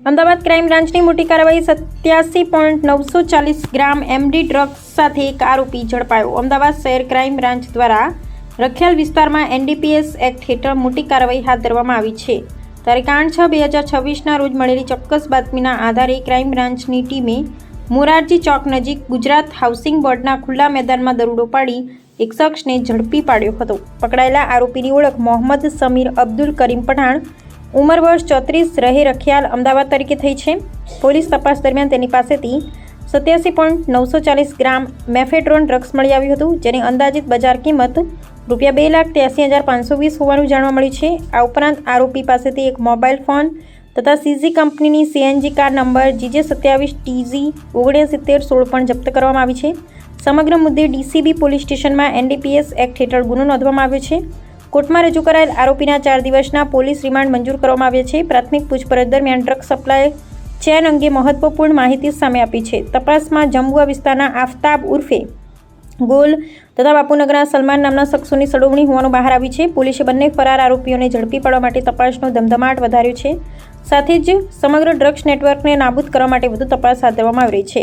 Ahmedabad crime બ્રાન્ચની મોટી કાર્યવાહી 87.940 ગ્રામ એમડી ડ્રગ્સ સાથે એક આરોપી ઝડપાયો। અમદાવાદ શહેર ક્રાઇમ બ્રાન્ચ દ્વારા રખિયાલ વિસ્તારમાં એનડીપીએસ એક્ટ હેઠળ મોટી કાર્યવાહી હાથ ધરવામાં આવી છે। તારીખ 8/6/2026ના રોજ મળેલી ચોક્કસ બાતમીના આધારે ક્રાઇમ બ્રાન્ચની ટીમે મોરારજી ચોક નજીક ગુજરાત હાઉસિંગ બોર્ડના ખુલ્લા મેદાનમાં દરોડો પાડી એક શખ્સને ઝડપી પાડ્યો હતો। પકડાયેલા આરોપીની ઓળખ મોહમ્મદ સમીર અબ્દુલ કરીમ પઠાણ, ઉંમર વર્ષ 34, રહે રખિયાલ, અમદાવાદ તરીકે થઈ છે। પોલીસ તપાસ દરમિયાન તેની પાસેથી 87.940 ગ્રામ મેફેડ્રોન ડ્રગ્સ મળી આવ્યું હતું, જેની અંદાજિત બજાર કિંમત ₹2,83,520 હોવાનું જાણવા મળ્યું છે। આ ઉપરાંત આરોપી પાસેથી એક મોબાઈલ ફોન તથા સીઝી કંપનીની સીએનજી કાર નંબર GJ27TZ7916 પણ જપ્ત કરવામાં આવી છે। સમગ્ર મુદ્દે ડીસીબી પોલીસ સ્ટેશનમાં એનડીપીએસ એક્ટ હેઠળ ગુનો નોંધવામાં આવ્યો છે। કોર્ટમાં રજૂ કરાયેલ આરોપીના 4 દિવસના પોલીસ રિમાન્ડ મંજૂર કરવામાં આવ્યા છે। પ્રાથમિક પૂછપરછ દરમિયાન ડ્રગ્સ સપ્લાય ચેન અંગે મહત્વપૂર્ણ માહિતી સામે આપી છે। તપાસમાં જંબુઆ વિસ્તારના આફતાબ ઉર્ફે ગોલ તથા બાપુનગરના સલમાન નામના શખ્સોની સંડોવણી હોવાનું બહાર આવ્યું છે। પોલીસે બંને ફરાર આરોપીઓને ઝડપી પાડવા માટે તપાસનો ધમધમાટ વધાર્યો છે। સાથે જ સમગ્ર ડ્રગ્સ નેટવર્કને નાબૂદ કરવા માટે વધુ તપાસ હાથ ધરવામાં આવી રહી છે।